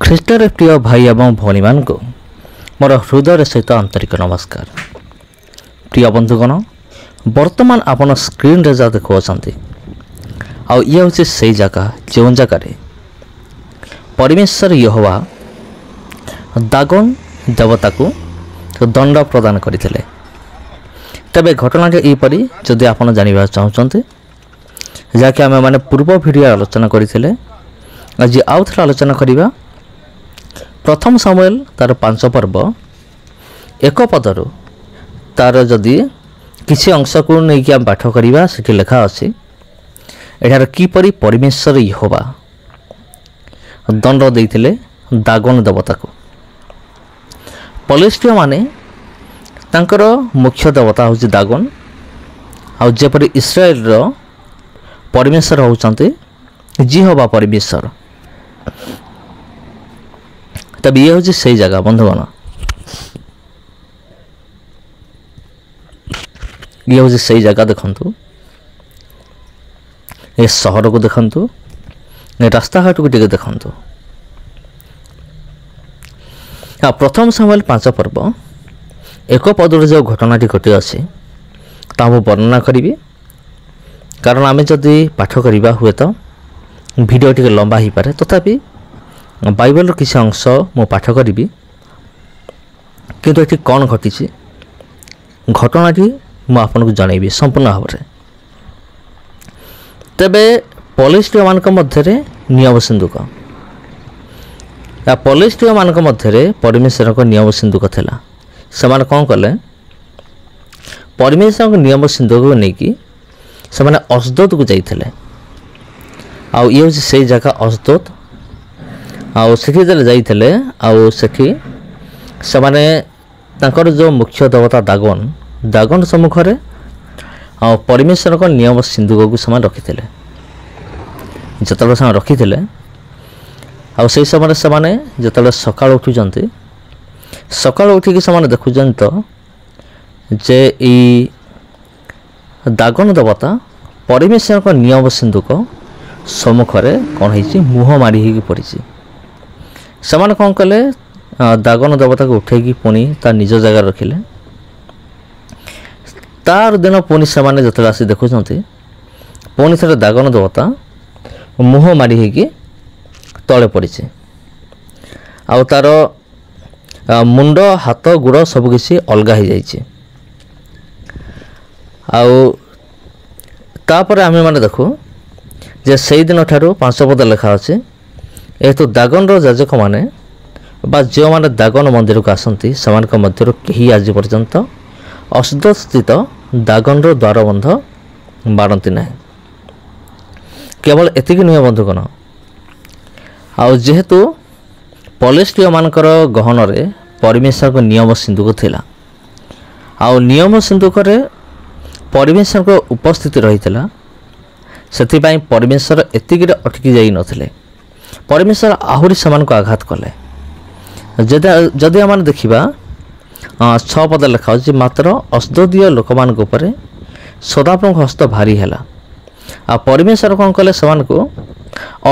ଖ୍ରୀଷ୍ଟରେ ପ୍ରିୟ ଭାଇ ଏବଂ ଭଉଣୀମାନଙ୍କୁ ମୋର ହୃଦୟର ସହିତ ଆନ୍ତରିକ ନମସ୍କାର। ପ୍ରିୟ ବନ୍ଧୁଗଣ, ବର୍ତ୍ତମାନ ଆପଣ ସ୍କ୍ରିନ୍ରେ ଯାହା ଦେଖୁଅଛନ୍ତି, ଆଉ ଇଏ ହେଉଛି ସେଇ ଜାଗା ଯେଉଁ ଜାଗାରେ ପରମେଶ୍ୱର ୟେହୋୱା ଦାଗୋନ ଦେବତାକୁ ଦଣ୍ଡ ପ୍ରଦାନ କରିଥିଲେ। ତେବେ ଘଟଣାଟି ଏହିପରି, ଯଦି ଆପଣ ଜାଣିବାକୁ ଚାହୁଁଛନ୍ତି, ଯାହାକି ଆମେମାନେ ପୂର୍ବ ଭିଡ଼ିଓ ଆଲୋଚନା କରିଥିଲେ, ଆଜି ଆଉ ଥରେ ଆଲୋଚନା କରିବା। ପ୍ରଥମ ସାମୁଏଲ ତାର 5 ପର୍ବ 1 ପଦରୁ ତାର ଯଦି କିଛି ଅଂଶକୁ ନେଇକି ଆମେ ପାଠ କରିବା, ସେଠି ଲେଖା ଅଛି ଏଠାରେ କିପରି ପରମେଶ୍ୱର ୟେହୋୱା ଦଣ୍ଡ ଦେଇଥିଲେ ଦାଗୋନ ଦେବତାକୁ। ପଲିଷ୍ଟିୟମାନେ ତାଙ୍କର ମୁଖ୍ୟ ଦେବତା ହେଉଛି ଦାଗୋନ, ଆଉ ଯେପରି ଇସ୍ରାଏଲର ପରମେଶ୍ୱର ହେଉଛନ୍ତି ଜିହୋବା ପରମେଶ୍ୱର। ତେବେ ଇଏ ହେଉଛି ସେଇ ଜାଗା ବନ୍ଧୁଗଣ, ଇଏ ହେଉଛି ସେଇ ଜାଗା। ଦେଖନ୍ତୁ, ଏ ସହରକୁ ଦେଖନ୍ତୁ, ଏ ରାସ୍ତାଘାଟକୁ ଟିକେ ଦେଖନ୍ତୁ। ପ୍ରଥମ ସାମୁଏଲ 5 ପର୍ବ 1 ପଦରେ ଯେଉଁ ଘଟଣାଟି ଘଟିଅଛି ତାହା ମୁଁ ବର୍ଣ୍ଣନା କରିବି, କାରଣ ଆମେ ଯଦି ପାଠ କରିବା ହୁଏତ ଭିଡ଼ିଓ ଟିକେ ଲମ୍ବା ହୋଇପାରେ। ତଥାପି ବାଇବେଲର କିଛି ଅଂଶ ମୁଁ ପାଠ କରିବି, କିନ୍ତୁ ଏଠି କ'ଣ ଘଟିଛି ଘଟଣାଟି ମୁଁ ଆପଣଙ୍କୁ ଜଣାଇବି ସମ୍ପୂର୍ଣ୍ଣ ଭାବରେ। ତେବେ ପଲିଷ୍ଟିୟମାନଙ୍କ ମଧ୍ୟରେ ନିୟମ ସିନ୍ଦୁକ, ପଲିଷ୍ଟିୟମାନଙ୍କ ମଧ୍ୟରେ ପରମେଶ୍ୱରଙ୍କ ନିୟମ ସିନ୍ଦୁକ ଥିଲା। ସେମାନେ କ'ଣ କଲେ, ପରମେଶ୍ୱରଙ୍କ ନିୟମ ସିନ୍ଦୁକକୁ ନେଇକି ସେମାନେ ଅସଦୋଦକୁ ଯାଇଥିଲେ। ଆଉ ଇଏ ହେଉଛି ସେଇ ଜାଗା ଅସଦୋଦ। ଆଉ ସେଠି ଯେତେବେଳେ ଯାଇଥିଲେ, ଆଉ ସେଠି ସେମାନେ ତାଙ୍କର ଯେଉଁ ମୁଖ୍ୟ ଦେବତା ଦାଗୋନ ସମ୍ମୁଖରେ ଆଉ ପରମେଶ୍ୱରଙ୍କ ନିୟମ ସିନ୍ଦୁକକୁ ସେମାନେ ରଖିଥିଲେ। ଯେତେବେଳେ ସେମାନେ ରଖିଥିଲେ, ଆଉ ସେହି ସମୟରେ ସେମାନେ ଯେତେବେଳେ ସକାଳୁ ଉଠୁଛନ୍ତି, ସକାଳୁ ଉଠିକି ସେମାନେ ଦେଖୁଛନ୍ତି ତ ଯେ ଏଇ ଦାଗୋନ ଦେବତା ପରମେଶ୍ୱରଙ୍କ ନିୟମ ସିନ୍ଦୁକ ସମ୍ମୁଖରେ କ'ଣ ହେଇଛି, ମୁହଁ ମାଡ଼ି ହେଇକି ପଡ଼ିଛି। ସେମାନେ କ'ଣ କଲେ, ଦାଗୋନ ଦେବତାକୁ ଉଠେଇକି ପୁଣି ତା ନିଜ ଜାଗାରେ ରଖିଲେ। ତାର ଦିନ ପୁଣି ସେମାନେ ଯେତେବେଳେ ଆସି ଦେଖୁଛନ୍ତି, ପୁଣି ଥରେ ଦାଗୋନ ଦେବତା ମୁହଁ ମାଡ଼ି ହେଇକି ତଳେ ପଡ଼ିଛି। ଆଉ ତାର ମୁଣ୍ଡ, ହାତ, ଗୋଡ଼ ସବୁକିଛି ଅଲଗା ହେଇଯାଇଛି। ଆଉ ତାପରେ ଆମେମାନେ ଦେଖୁ ଯେ ସେଇଦିନ ଠାରୁ 5 ପଦ ଲେଖା ଅଛି, ଏହେତୁ ଦାଗୋନର ଯାଜକମାନେ ବା ଯେଉଁମାନେ ଦାଗୋନ ମନ୍ଦିରକୁ ଆସନ୍ତି, ସେମାନଙ୍କ ମଧ୍ୟରୁ କେହି ଆଜି ପର୍ଯ୍ୟନ୍ତ ଅସଦୋଦ ସ୍ଥିତ ଦାଗୋନର ଦ୍ୱାରବନ୍ଧ ବାଡ଼ନ୍ତି ନାହିଁ। କେବଳ ଏତିକି ନୁହେଁ ବନ୍ଧୁଗଣ, ଆଉ ଯେହେତୁ ପଲିଷ୍ଟିୟମାନଙ୍କର ଗହନରେ ପରମେଶ୍ୱରଙ୍କ ନିୟମ ସିନ୍ଦୁକ ଥିଲା, ଆଉ ନିୟମ ସିନ୍ଦୁକରେ ପରମେଶ୍ୱରଙ୍କ ଉପସ୍ଥିତି ରହିଥିଲା, ସେଥିପାଇଁ ପରମେଶ୍ୱର ଏତିକିରେ ଅଟକି ଯାଇନଥିଲେ। ପରମେଶ୍ୱର ଆହୁରି ସେମାନଙ୍କୁ ଆଘାତ କଲେ। ଯଦି ଆମେ ଦେଖିବା 6 ପଦ ଲେଖା ହେଉଛି, ମାତ୍ର ଅସଦୋଦୀୟ ଲୋକମାନଙ୍କ ଉପରେ ସଦାପ୍ରଭୁଙ୍କ ହସ୍ତ ଭାରି ହେଲା। ଆଉ ପରମେଶ୍ୱର କ'ଣ କଲେ, ସେମାନଙ୍କୁ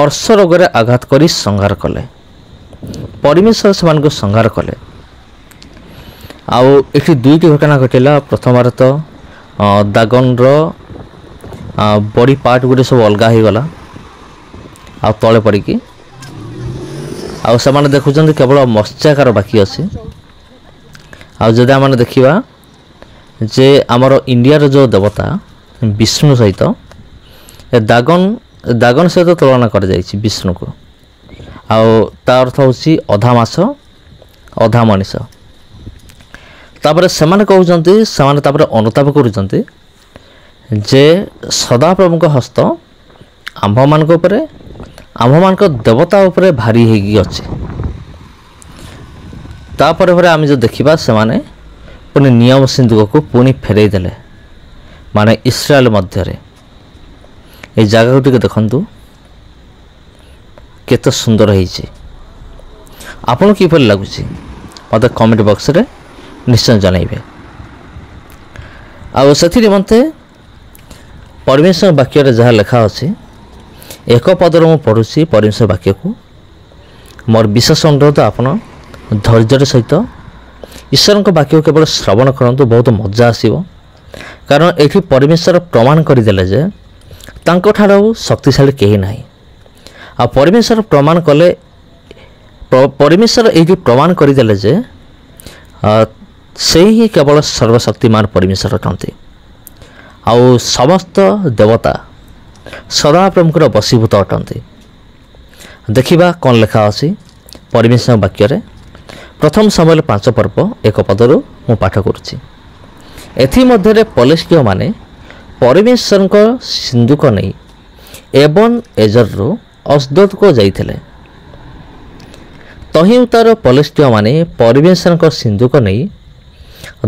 ଅର୍ଶ ରୋଗରେ ଆଘାତ କରି ସଂହାର କଲେ। ପରମେଶ୍ୱର ସେମାନଙ୍କୁ ସଂହାର କଲେ। ଆଉ ଏଠି 2ଟି ଘଟଣା ଘଟିଲା। ପ୍ରଥମରେ ତ ଦାଗୋନର ବଡି ପାର୍ଟ ଗୁଡ଼ିକ ସବୁ ଅଲଗା ହେଇଗଲା ଆଉ ତଳେ ପଡ଼ିକି, ଆଉ ସେମାନେ ଦେଖୁଛନ୍ତି କେବଳ ମତ୍ସ୍ୟାକାର ବାକି ଅଛି। ଆଉ ଯଦି ଆମେ ଦେଖିବା ଯେ ଆମର ଇଣ୍ଡିଆର ଯେଉଁ ଦେବତା ବିଷ୍ଣୁ ସହିତ ଦାଗୋନ ସହିତ ତୁଳନା କରାଯାଇଛି ବିଷ୍ଣୁକୁ। ଆଉ ତା ଅର୍ଥ ହେଉଛି ଅଧା ମାଛ ଅଧା ମଣିଷ। ତାପରେ ସେମାନେ କହୁଛନ୍ତି, ସେମାନେ ତାପରେ ଅନୁତାପ କରୁଛନ୍ତି ଯେ ସଦାପ୍ରଭୁଙ୍କ ହସ୍ତ ଆମ୍ଭମାନଙ୍କ ଉପରେ, ଆମ୍ଭମାନଙ୍କ ଦେବତା ଉପରେ ଭାରି ହେଇକି ଅଛି। ତାପରେ ପରେ ଆମେ ଯଦି ଦେଖିବା, ସେମାନେ ପୁଣି ନିୟମ ସିନ୍ଦୁକକୁ ପୁଣି ଫେରାଇ ଦେଲେ, ମାନେ ଇସ୍ରାଏଲ ମଧ୍ୟରେ। এই ଜାଗାକୁ ଟିକେ ଦେଖନ୍ତୁ, କେତେ ସୁନ୍ଦର ହେଇଛି। ଆପଣଙ୍କୁ କିପରି ଲାଗୁଛି ମୋତେ କମେଣ୍ଟ ବକ୍ସରେ ନିଶ୍ଚୟ ଜଣାଇବେ। ଆଉ ସେଥି ନିମନ୍ତେ ପରମେଶ୍ୱର ବାକ୍ୟରେ ଯାହା ଲେଖା ଅଛି, 1 ପଦରୁ ମୁଁ ପଢ଼ୁଛି ପରମେଶ୍ୱର ବାକ୍ୟକୁ। मोर विशेष अनुरोध आपण धैर्यर सहित ईश्वर वाक्य केवल श्रवण करंतु बहुत मजा आसीबो कारण एठी परमेश्वर प्रमाण करदेले जे तांको ठारू शक्तिशाली केही नाही आ परमेश्वर प्रमाण कले परमेश्वर एठी प्रमाण करदेले जे से ही केवल सर्वशक्तिमान परमेश्वर अटंती आउ समस्त देवता सदा प्रमुखर बसीभूत अटंती। देखिबा कौन लेखा अछि परमेश्वर वाक्य रे प्रथम समयल 5 पर्व 1 पदरु मु पाठ करुछि। एथि मध्यरे पलेस्टिय माने परमेश्वर को सिंधुक नहीं एबन एजरु अस्दोद को जाइथिले। तही उतार पलेस्टिय माने परमेश्वर को सिंधुक नहीं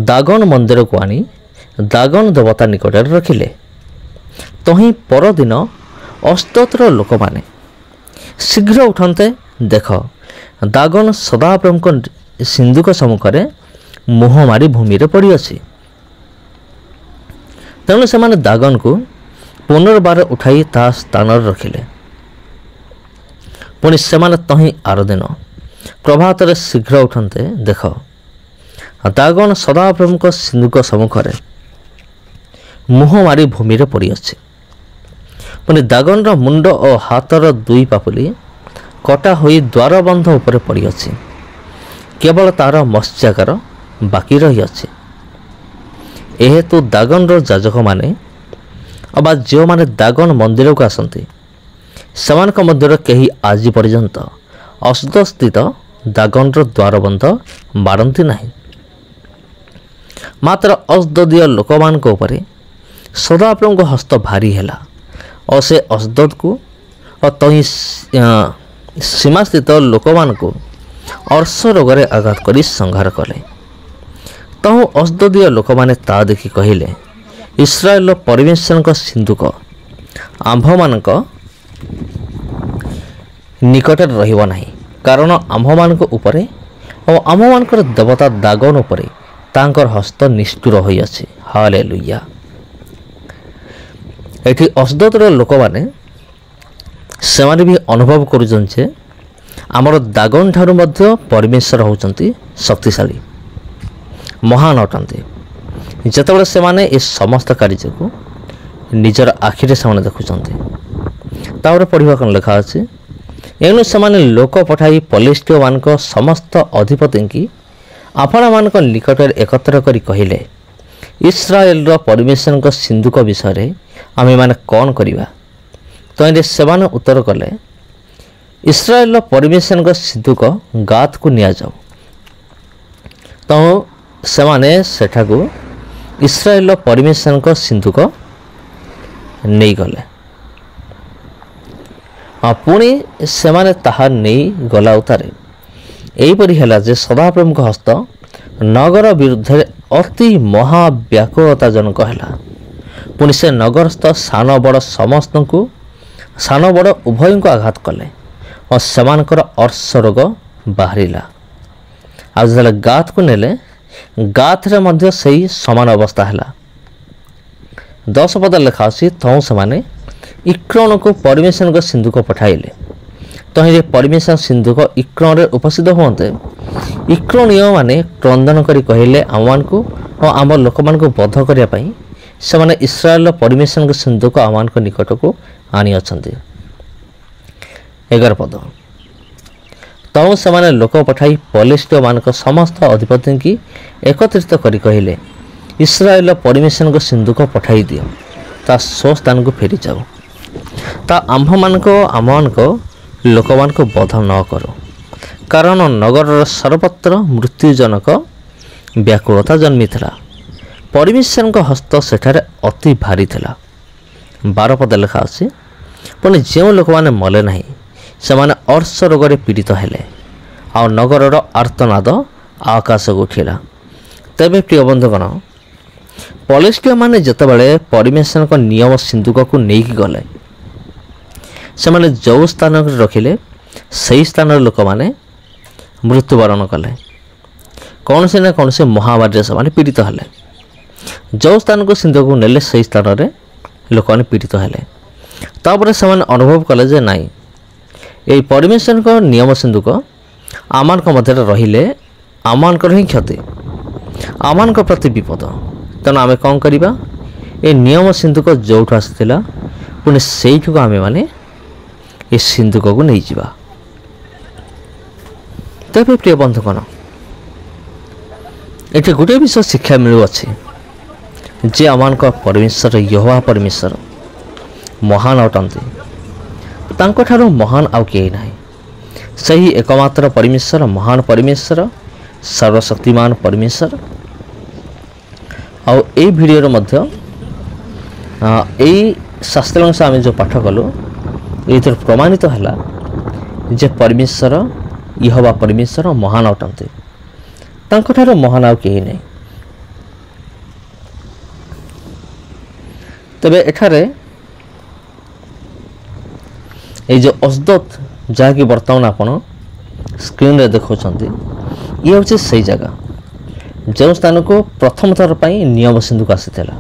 दागन मंदिर को आनी दागन देवता निकट रखिले। तही परदिन अस्दोदर लोक माने शीघ्र उठन्ते देख दागन सदा प्रमुख सिंधुक सम्मुखें मुह मारी भूमि रे पड़ी अछि। तेणु से दागन को पुनर्बार उठाई ता स्थान रखिले। पुणी से तही आर दिन प्रभात शीघ्र उठन्ते देख दागन सदा प्रमुख सिंधुक सम्मुखें मुह मारी भूमि रे पड़ी अछि। पुणी दागन मुंड और हाथर दुई पापुली कटा होई द्वारबंध उपर पड़ी अछि। केवल तार मत्स्यागार बाकी रही अछि। एहेतु दागन जाजक माने अबा जो माने दागन मंदिर को आसंती सेमानक मध्यर केही आज पर्यंत अस्दोद स्थित दागन द्वारबंध बारंती नहीं। मात्र अस्दोदीय लोकमानक उपरे सदाप्रभुଙ୍କ हस्त भारी हैला और से अस्दोद को और तही सीमा स्थित लोकमान को अर्श रोगरे आघात करी संहार कले। तहु अस्दोदीय लोक माने ता देखि कहिले इस्राएल परमेश्वर सिंधुक आंभ मानक निकट रहिब नाही कारण आंभ मानक उपरे और आंभ मानकर देवता दागन उपरे तांकर हस्त निष्ठुर होई अछि। हालेलुया। एठी अस्दोदर लोक माने सेमाने भी अनुभव करुछन जे आमर दागन ठारू मध्य परमेश्वर होउचंती शक्तिशाली महान अटंती। जेतेबेले सेमाने ए समस्त कार्य को निजर आखिरे सामने देखुचंती तापर पढ़िबा कोन लेखा अछि एनु सेमाने लोक पठाई पलेस्टिय मानक समस्त अधिपति की आपणा मानक निकट एकत्र करी कहिले इस्राएल रो परमेश्वर को सिंधुक विषय रे आमे माने कोन करिबा। तो सेमान उत्तर कले इस्राएल परमेश्वर सिंधुक गात को निया जाओ। तो सेमाने सेठाकू इस्राएल परमेश्वर सिंधुक नहीं गले। पुणी सेमाने ताहा नहीं गला उतारे एहीपरि हैला जे सदाप्रभुଙ୍କ हस्त नगर विरुद्ध अति महाव्याकुलता जनक हैला। पुणी से नगरस्थ सान बड़ समस्त को सान बड़ उभय को आघात कले और सेमानकर अर्श रोग बाहरिला। आज गात को नेले गात रे मध्य सही समान अवस्था हैला। 10 पद लेखा अछि तौ सेमाने इक्रण को परमेश्वर सिंधुक पठाइले। तही परमेश्वर सिंधुक इक्रण रे उपस्थित होते इक्रणीय माने क्रंदन करी कहिले आमान को और आम लोक मान को बध करिया पई सेमाने इस्राएल परमेश्वर सिंधुक आमान को निकट को आनी अछंती। 11 पद तौ सेमाने लोक पठाई पलेस्टिय मानक समस्त अधिपति की एकत्रित करी कहिले इस्राएल परमेश्वर सिंधुक पठाई दियो ता सो स्थान को फेरी जाओ ता आम्भ मानक आमक लोक मान को बध न करो कारण नगर सर्वत्र मृत्युजनक व्याकुलता जन्मी था। परमेश्वर हस्त सेठारे अति भारी था। 12 पद लेखा अछि पुणी जो लोक माने मले नहीं सेमाने अर्श रोग पीड़ित हेले आ नगर आर्तनाद आकाश को उठिला। तेबे प्रिय बंधुगण पलेस्टिय माने जेतेबेले परमेश्वर नियम सिंधुक को नहीं गले सेमाने जो स्थान रखिले सही स्थान लोक माने मृत्युवरण कले कौन से ना कौन से महामारी से पीड़ित हेले। जो स्थान को सिंधुक को नेले सही स्थान रे लोक माने पीड़ित हेले। तापर से अनुभव कले जे नाई ए परमेश्वर नियम सिंधुक आमानक मध्य रहिले आमानकर ही क्षति आमानक प्रति विपद तेणु आम कौन करवा ए नियम सिंधुक जोठ आसाला पुणी से आम मैंने ये सिंधुक को नहीं जावा। तबे प्रिय बंधुगण ये गोटे विषय शिक्षा मिलुअछि जे आमानक परमेश्वर यहोवा परमेश्वर महान अटंती तांको ठारो महान आउ केही नाही सही एकमात्र परमेश्वर महान परमेश्वर सर्वशक्तिमान परमेश्वर। आउ ए भिडियो मध्य एई शास्त्रांश आम जो पाठ कलु ये प्रमाणित है जे परमेश्वर यहोवा परमेश्वर महान अटंती तांको ठारो महान आउ केही नाही। तबे एठारे ये जो अस्दोत जहाँकि बर्तमान आपण स्क्रीन रे देखुंत ये हूँ से जगह जो स्थान को प्रथम थर पर नियम सिंधुक आसाला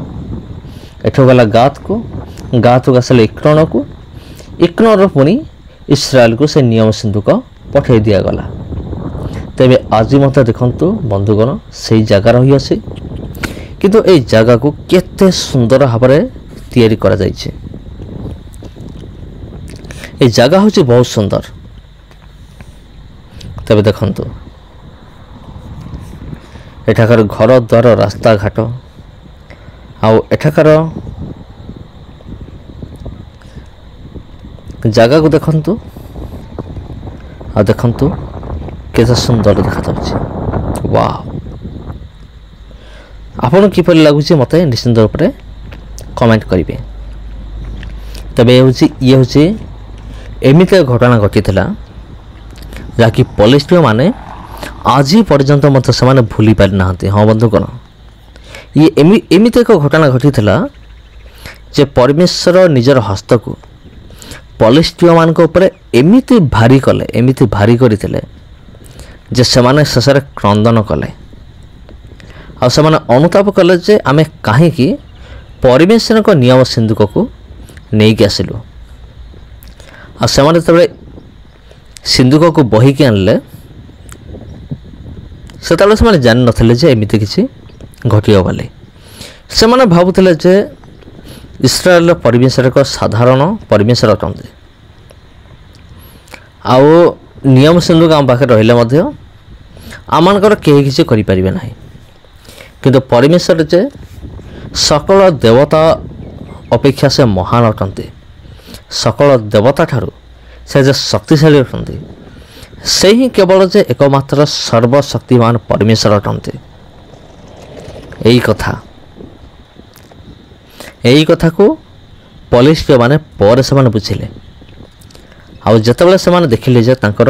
एठू गला गात को आसला इक्रण को इक्रण पुणी इस्राएल को से नियम सिंधुक पठे दिगला। तेबे आज मत देखु बंधुगण से जगार रही अच्छे किंतु ए जगह को केते सुंदर भाव तैयारी करा जायछि। ए जगह हूँ बहुत सुंदर। तबे देखंतु एठाकार घर द्वार रास्ता घाट आउ एठाकार जगह को देखंतु आ देखंतु केते सुंदर देखा जाउछि। वाह आपन किपर लागुछि मते निश्चित रूप से कमेंट करेंगे। तबे ये हूँ एमती घटना घटी जहाँकि पलिस्टियो माने आज पर्यंत मत से भूली पारि ना। हाँ बंधुगण ये एमती एक घटना घटी जे परमेश्वर निजर हस्त को पलिस्टियो मान एमती भारी कले एमती भारी करते जे से शेष क्रंदन कले आ अनुताप कले जे आमे कहीं परमेश्वर को नियम सिंधुक को नहीं आसिलु आ से सिंधुक को बहिकी आनले से जान नथिले जे एमिति किछि घटियो बोली से भावुले जे इस्राएल परमेश्वर को साधारण परमेश्वर अटंती आउ नियम सिंधुक आम पाखे रहिले आमनकर केही किछि करि परिबे नाही किंतु परमेश्वर जे सकल देवता अपेक्षा से महान अटंती सकल देवता ठारू से जे शक्तिशाली अटंती से ही केवल जे एकमात्र सर्वशक्तिमान परमेश्वर अटंती। यही कथा को पलिस्टियो माने पर से बुझिले आ जतबेले से देखिले जे तांकर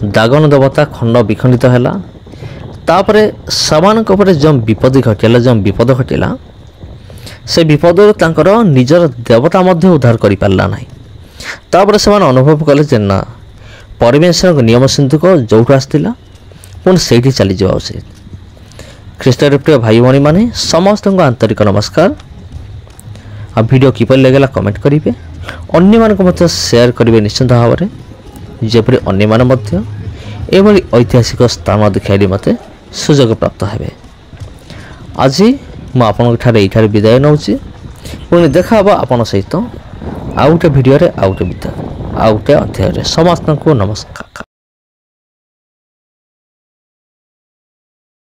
दागन देवता खंड विखंडित हैला तापरे समान को जो विपद घटिला जो विपद घटिला से विपद तांकर निजर देवता मध्य उद्धार करि पारला नाही। तापरे से अनुभव कले जे ना परमेश्वर नियम सिंधुक जोठ आसला पुणी से चली जावा उचित। ख्रीष्टर प्रिय भाई भाई माने समस्त को आंतरिक नमस्कार। आ वीडियो किपर लगेगा कमेंट करेंगे अन्य मान शेयर करेंगे निश्चित भाव में जेपरी अन्य मान ऐतिहासिक स्थान देखा मत सुजोग प्राप्त है। आज मुझे विदाय नौची पुणी देखा आपण सहित आउ गोटे भिडियो आउ गोटे अध्याय समस्त को नमस्कार।